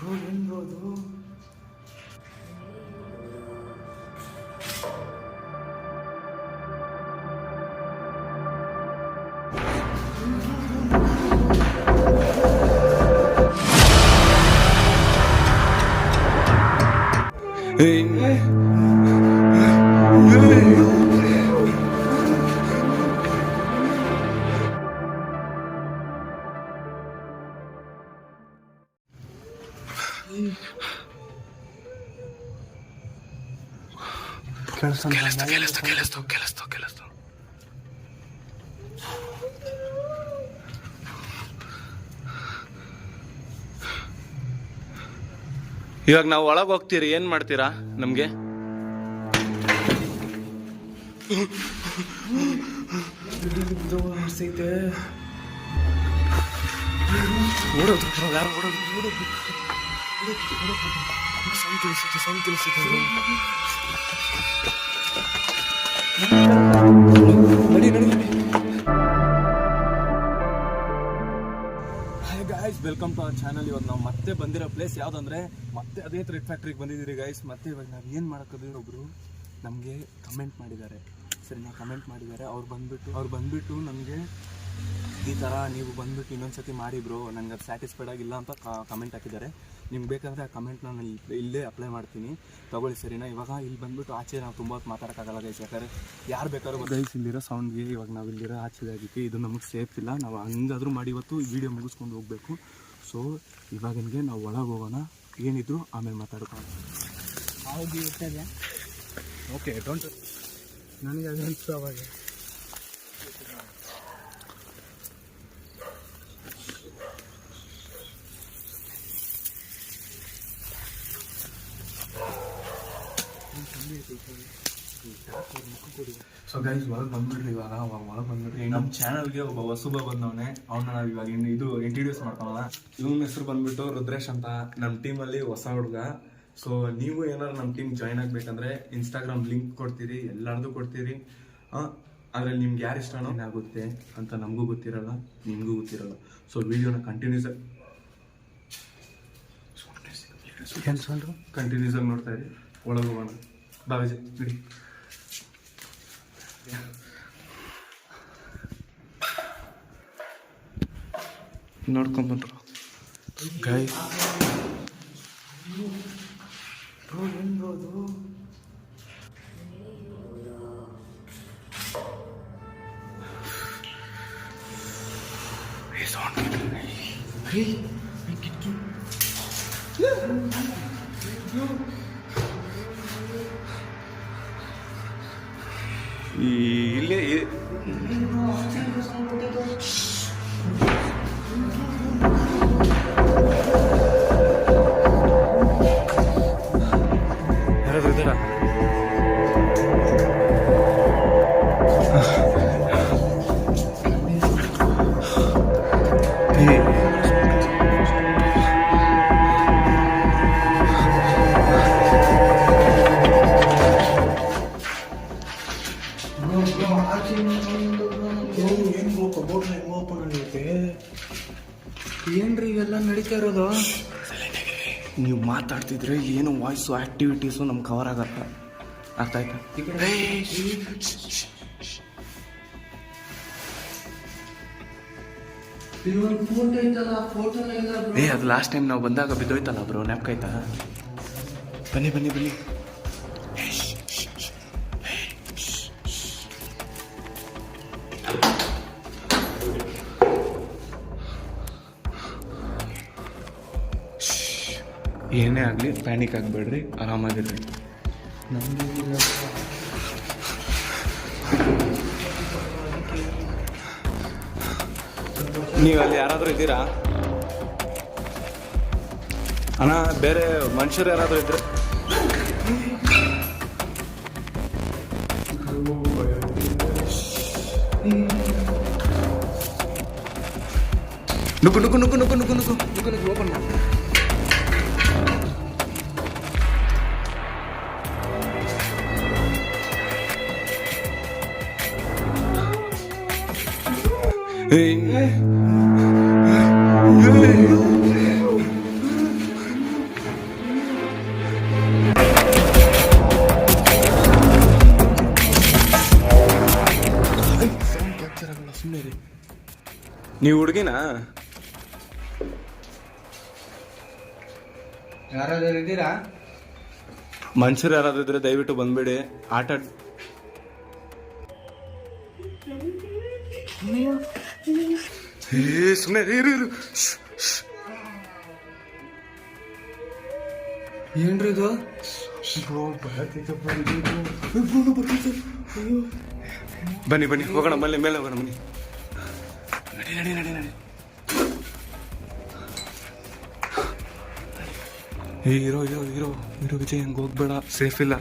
ಹೆಂಗೋದು ಕೆಲಸ ಇವಾಗ ನಾವು ಒಳಗೆ ಹೋಗ್ತೀರಿ, ಏನ್ ಮಾಡ್ತೀರಾ ನಮ್ಗೆ? Guys welcome to our channel. ಇವಾಗ ನಾವು ಮತ್ತೆ ಬಂದಿರೋ ಪ್ಲೇಸ್ ಯಾವುದಂದ್ರೆ ಮತ್ತೆ ಅದೇ ಥ್ರೆಡ್ ಫ್ಯಾಕ್ಟ್ರಿಗೆ ಬಂದಿದ್ದೀರಿ ಗೈಸ್. ಮತ್ತೆ ಇವಾಗ ನಾವು ಏನು ಮಾಡೋಕ್ಕಂದ್ರೆ ಒಬ್ಬರು ನಮಗೆ ಕಮೆಂಟ್ ಮಾಡಿದ್ದಾರೆ, ಸರಿನಾ? ಕಮೆಂಟ್ ಮಾಡಿದ್ದಾರೆ. ಅವ್ರು ಬಂದುಬಿಟ್ಟು ನಮಗೆ ಈ ಥರ ನೀವು ಬಂದುಬಿಟ್ಟು ಇನ್ನೊಂದ್ಸತಿ ಮಾಡಿ ಬ್ರೋ, ನನಗೆ ಅದು ಸ್ಯಾಟಿಸ್ಫೈಡ್ ಆಗಿಲ್ಲ ಅಂತ ಕಮೆಂಟ್ ಹಾಕಿದ್ದಾರೆ. ನಿಮ್ಗೆ ಬೇಕಾದರೆ ಆ ಕಮೆಂಟ್ ನಾನು ಇಲ್ಲೇ ಅಪ್ಲೈ ಮಾಡ್ತೀನಿ, ತಗೊಳ್ಳಿ, ಸರಿನಾ? ಇವಾಗ ಇಲ್ಲಿ ಬಂದುಬಿಟ್ಟು ಆಚೆ ನಾವು ತುಂಬ ಹೊತ್ತು ಮಾತಾಡೋಕ್ಕಾಗಲ್ಲ ಗೈಸ್, ಯಾಕಂದರೆ ಯಾರು ಬೇಕಾದ್ರೂ ಗೈಸ್ ಇಲ್ಲಿರೋ ಸೌಂಡ್ಗೆ ಇವಾಗ ನಾವು ಇಲ್ಲಿರೋ ಆಚೆದಾಗಿಕ್ಕೆ ಇದು ನಮಗೆ ಸೇಫ್ ಇಲ್ಲ. ನಾವು ಹಂಗಾದರೂ ಮಾಡಿ ಇವತ್ತು ಈ ವಿಡಿಯೋ ಮುಗಿಸ್ಕೊಂಡು ಹೋಗಬೇಕು. ಸೊ ಇವಾಗಿನ್ಗೆ ನಾವು ಒಳಗೆ ಹೋಗೋಣ, ಏನಿದ್ರು ಆಮೇಲೆ ಮಾತಾಡ್ಕೊಂಡು. ಓಕೆ, ಡೋಂಟ್ ನನಗೆ ಅದು ಅನಿಸ್ತು ಅವಾಗ. ಸೊ ಗೈಸ್ ಒಳಗೆ ಬಂದ್ಬಿಡ್ರಿ. ಇವಾಗ ಒಳಗೆ ಬಂದ್ಬಿಟ್ರಿ. ನಮ್ಮ ಚಾನಲ್ಗೆ ಒಬ್ಬ ಹೊಸಬ ಬಂದವನೇ, ಅವನ್ನ ನಾವು ಇವಾಗ ಇದು ಇಂಟ್ರಡ್ಯೂಸ್ ಮಾಡ್ಕೊಳ್ಳೋಣ. ಇವನ ಹೆಸರು ಬಂದ್ಬಿಟ್ಟು ರುದ್ರೇಶ್ ಅಂತ, ನಮ್ಮ ಟೀಮಲ್ಲಿ ಹೊಸ ಹುಡುಗ. ಸೊ ನೀವು ಏನಾದ್ರು ನಮ್ಮ ಟೀಮ್ ಜಾಯ್ನ್ ಆಗಬೇಕಂದ್ರೆ ಇನ್ಸ್ಟಾಗ್ರಾಮ್ ಲಿಂಕ್ ಕೊಡ್ತೀರಿ, ಎಲ್ಲರದು ಕೊಡ್ತೀರಿ. ಅದ್ರಲ್ಲಿ ನಿಮ್ಗೆ ಯಾರು ಇಷ್ಟನೋ ಆಗುತ್ತೆ ಅಂತ ನಮಗೂ ಗೊತ್ತಿರಲ್ಲ, ನಿಮಗೂ ಗೊತ್ತಿರಲ್ಲ. ಸೊ ವಿಡಿಯೋನ ಕಂಟಿನ್ಯೂಸ್ ಆಗಿ ನೋಡ್ತಾ ಇರಿ. ಒಳಗೆ ಹೋಗೋಣ, ಬಾವಿಜಿ ಬಿಡಿ. ನೋಡ್ಕೊಂಬಂದ್ರು ಗೈ ಹೆಂಗೋದು ಇಲ್ಲೇ ಯಾರಾದ್ರೂ ಇದ್ದಾರಾ? ಏನ್ರಿ ಇವೆಲ್ಲ ನಡೀತಾ ಇರೋದು? ನೀವು ಮಾತಾಡ್ತಿದ್ರೆ ಏನು ವಾಯ್ಸು ಆಕ್ಟಿವಿಟೀಸು ನಮ್ಗೆ ಕವರ್ ಆಗತ್ತ, ಅರ್ಥ ಆಯ್ತಾ? ಅದು ಲಾಸ್ಟ್ ಟೈಮ್ ನಾವು ಬಂದಾಗ ಬಿದ್ದೋಯ್ತಲ್ಲ ಬ್ರೋ, ನೆನಪಾಯ್ತಾ? ಬನ್ನಿ ಬನ್ನಿ ಬನ್ನಿ. ಏನೇ ಆಗಲಿ ಪ್ಯಾನಿಕ್ ಆಗಬೇಡ್ರಿ, ಆರಾಮಾಗಿರ್ರಿ. ನೀವು ಅಲ್ಲಿ ಯಾರಾದರೂ ಇದ್ದೀರಾ ಅಣ್ಣ? ಬೇರೆ ಮನುಷ್ಯರು ಯಾರಾದರೂ ಇದ್ರೆ ನುಗ್ಗು ನುಗ್ಗು ನುಗ್ಗು ನುಗ್ಗು ನುಗ್ಗು ನುಗ್ಗು ನುಗ್ಗು ನುಗ್ಗು ಓಪನ್ ಮಾಡಿ. ನೀವು ಹುಡುಗಿನಾ? ಯಾರಾದ್ರೂ ಇದ್ದೀರಾ? ಮನುಷ್ಯರು ಯಾರಾದ್ರೂ ಇದ್ರೆ ದಯವಿಟ್ಟು ಬಂದ್ಬಿಡಿ. ಆಟ ಸುಮ್ಮನೆ ಏನ್ರಿ ಇದು? ಬನ್ನಿ ಬನ್ನಿ ಹೋಗೋಣ, ಮೇಲೆ ಹೋಗೋಣ ಬನ್ನಿ. ನಡಿ ನಡಿ ನಡಿ ನಡಿ. Hero hero hero hero Vijay, ಹಂಗೆ ಹೋಗ್ಬೇಡ, ಸೇಫ್ ಇಲ್ಲ.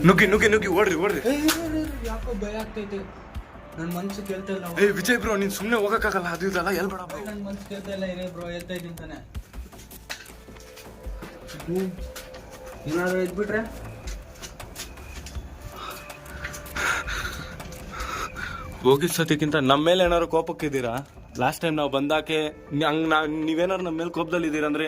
ನುಗ್ಗಿ ನುಗ್ಗಿ ನುಗ್ಗಿ ಓಡ್ರಿ ಓಡ್ರಿ. ಯಾಕೋ ಭಯ ಆಗ್ತೈತೆ, ನನ್ನ ಮನ್ಸು ಕೇಳ್ತಾ ಇಲ್ಲ. ವಿಜಯ್ ಬ್ರೋ, ನೀನ್ ಸುಮ್ಮನೆ ಹೋಗಕ್ಕಾಗಲ್ಲ, ಅದು ಇದಲ್ಲ ಎಲ್ಬೇಡ ಬ್ರೋ. ನನ್ನ ಮನ್ಸು ಕೇಳ್ತಾ ಇಲ್ಲ. ಇರೇ ಬ್ರೋ, ಹೇಳ್ತಾ ಇದ್ದೀನಿ ತಾನೆ. ಏನಾದ್ರು ಇದ್ಬಿಟ್ರೆ ಹೋಗಿದ್ ಸತಿಕ್ಕಿಂತ ನಮ್ಮ ಮೇಲೆ ಏನಾದ್ರು ಕೋಪಕ್ಕಿದ್ದೀರಾ? ಲಾಸ್ಟ್ ಟೈಮ್ ನಾವು ಬಂದಾಕೆ ಹಂಗೆ ನೀವೇನಾರು ನಮ್ಮ ಮೇಲೆ ಕೋಪದಲ್ಲಿ ಇದ್ದೀರಾ ಅಂದ್ರೆ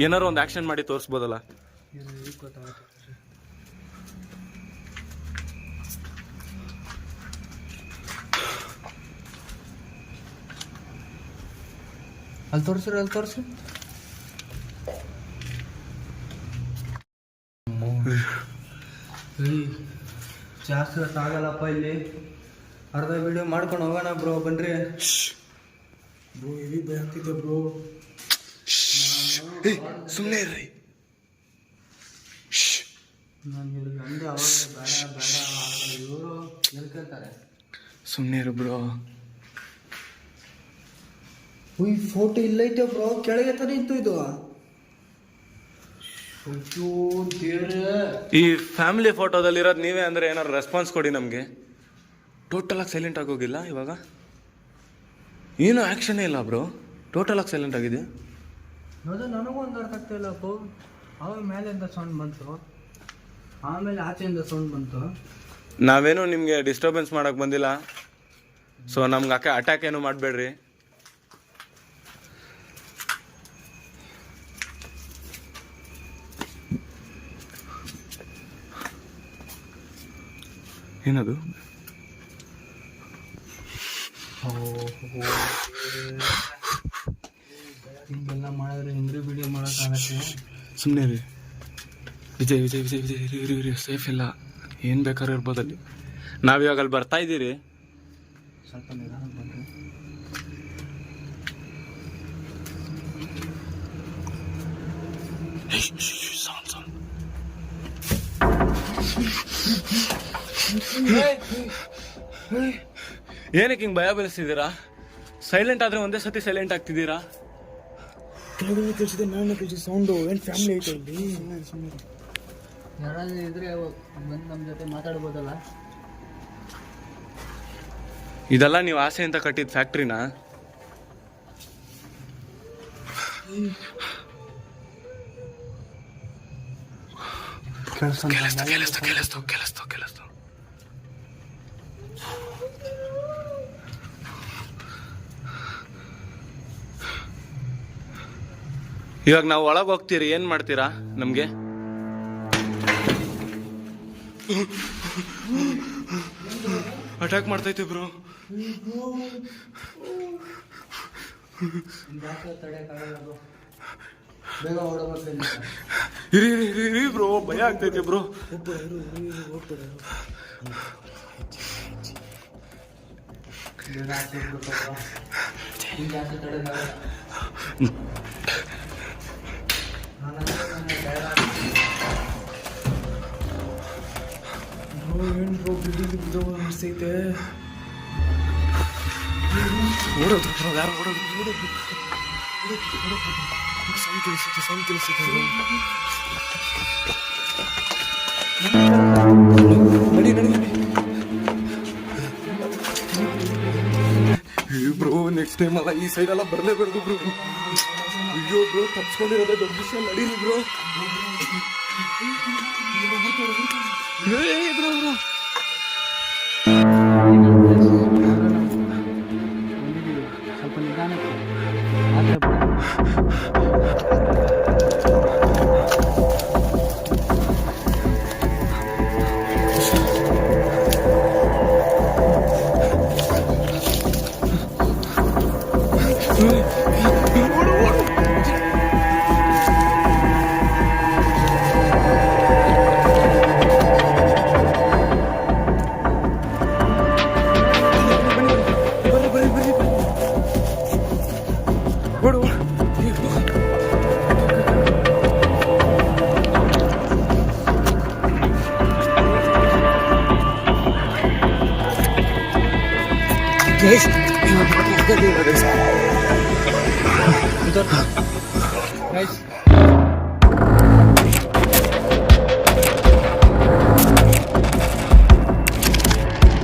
ಏನಾರು ಒಂದು ಆಕ್ಷನ್ ಮಾಡಿ ತೋರಿಸ್ಬೋದಲ್ಲ. ಅಲ್ಲಿ ತೋರಿಸ್ರಿ, ಅಲ್ಲಿ ತೋರಿಸಿ. ಜಾಸ್ತಿ ಹೊತ್ತು ಆಗಲ್ಲಪ್ಪ, ಇಲ್ಲಿ ಅರ್ಧ ವಿಡಿಯೋ ಮಾಡ್ಕೊಂಡು ಹೋಗೋಣ ಬ್ರೋ. ಬನ್ರಿ ಬ್ರೋ, ಹೆವಿ ಭಯ ಆಗ್ತಿದೆ ಬ್ರೋ. ಸುಮ್ಮನೆ ಇರ್ರಿ. ನಾನು ಇವ್ರಿಗೆ ಅಂದೆ ಅವಾಗ ಬೇಡ ಬೇಡ, ಇವರು ಹೇಳ್ಕೊಳ್ತಾರೆ. ಸುಮ್ಮನೆ ಇರು ಬ್ರೋ. ಈ ಫೋಟೋ ಇಲ್ಲೈತೆ ಬ್ರೋ, ಕೆಳಗೆ ತರ ಇತ್ತು ಇದು. ಈ ಫ್ಯಾಮಿಲಿ ಫೋಟೋದಲ್ಲಿರೋದು ನೀವೇ ಅಂದ್ರೆ ಏನಾದ್ರು ರೆಸ್ಪಾನ್ಸ್ ಕೊಡಿ ನಮಗೆ. ಟೋಟಲ್ ಆಗಿ ಸೈಲೆಂಟ್ ಆಗೋಗಿಲ್ಲ ಇವಾಗ, ಏನೂ ಆ್ಯಕ್ಷನೇ ಇಲ್ಲ ಬ್ರೋ. ಟೋಟಲ್ ಆಗಿ ಸೈಲೆಂಟ್ ಆಗಿದೆ. ಅದು ನನಗೂ ಒಂದು ಅರ್ಥ ಆಗ್ತಾ ಇಲ್ಲ ಅಪ್ಪು. ಅವಾಗ ಮೇಲಿಂದ ಸೌಂಡ್ ಬಂತು, ಆಮೇಲೆ ಆಚೆಯಿಂದ ಸೌಂಡ್ ಬಂತು. ನಾವೇನು ನಿಮಗೆ ಡಿಸ್ಟರ್ಬೆನ್ಸ್ ಮಾಡೋಕ್ಕೆ ಬಂದಿಲ್ಲ, ಸೊ ನಮ್ಗೆ ಅಟ್ಯಾಕ್ ಏನು ಮಾಡಬೇಡ್ರಿ. ಏನದು? ಹಿಂಗೆಲ್ಲ ಮಾಡಿದ್ರೆ ಹೆಂಗ್ರಿ ವಿಡಿಯೋ ಮಾಡೋಕ್ಕಾಗತ್ತೆ? ಸುಮ್ಮನೆ ರೀ ವಿಜಯ್ ವಿಜಯ್ ವಿಜಯ್ ವಿಜಯ್ ಇರಿ ಇರಿ ಇರಿ, ಸೇಫ್ ಇಲ್ಲ, ಏನು ಬೇಕಾದ್ರೂ ಇರ್ಬೋದಲ್ಲಿ. ನಾವಿವಾಗ ಅಲ್ಲಿ ಬರ್ತಾ ಇದ್ದೀರಿ, ಸ್ವಲ್ಪ ನಿಧಾನ ಬಂದರೆ. ಏನಕ್ಕೆ ಹಿಂಗೆ ಭಯ ಬೀಳಿಸ್ತಿದ್ದೀರಾ? ಸೈಲೆಂಟ್ ಆದರೆ ಒಂದೇ ಸತಿ ಸೈಲೆಂಟ್ ಆಗ್ತಿದ್ದೀರಾ? ಕೆಳಗಡೆ ಕಳಿಸಿದೆ, ನಾನು ಕಳಿಸಿದ ಸೌಂಡು. ಏನು ಫ್ಯಾಮಿಲಿ ಐತೆ ಇಲ್ಲಿ? ಯಾರಾದ್ರೂ ಇದ್ರೆ ಬಂದು ನಮ್ಮ ಜೊತೆ ಮಾತಾಡ್ಬೋದಲ್ಲ. ಇದೆಲ್ಲ ನೀವು ಆಸೆ ಅಂತ ಕಟ್ಟಿದ ಫ್ಯಾಕ್ಟ್ರಿನಾ? ಕೇಳಿಸ್ತು. ಇವಾಗ ನಾವು ಒಳಗೆ ಹೋಗ್ತೀರಿ, ಏನ್ ಮಾಡ್ತೀರಾ ನಮ್ಗೆ? ಅಟ್ಯಾಕ್ ಮಾಡ್ತೈತೆ ಬ್ರೋ. ಇರಿ ಬ್ರೋ, ಭಯ ಆಗ್ತೈತೆ ಬ್ರೋ. ಏನು ಬ್ರೋ, ಬಿಲ್ಡಿಂಗ್ ಬಿಡೋ ಅನಿಸ್ತೈತೆ. ಓಡೋದು ಬ್ರೋ, ಯಾರು ಓಡೋದು? ಸೌಂಡ್ ಕೇಳಿಸುತ್ತೆ. ನಡಿ ಬ್ರೋ, ನೆಕ್ಸ್ಟ್ ಟೈಮ್ ಅಲ್ಲ ಈ ಸೈಡ್ ಎಲ್ಲ ಬರಲೇಬಾರ್ದು ಬ್ರೋ. ಅಯ್ಯೋ ಬ್ರೋ, ತಪ್ಸ್ಕೊಂಡಿರೋದೇ ದೊಡ್ಡ ವಿಷಯ. ನಡೀರಿ ಬ್ರೋ. ಬ್ರೋ ಸ್ವಲ್ಪ ನಿಧಾನಕ್ಕೆ. ಗೈಸ್ ಇವತ್ತು ಮಾತ್ರ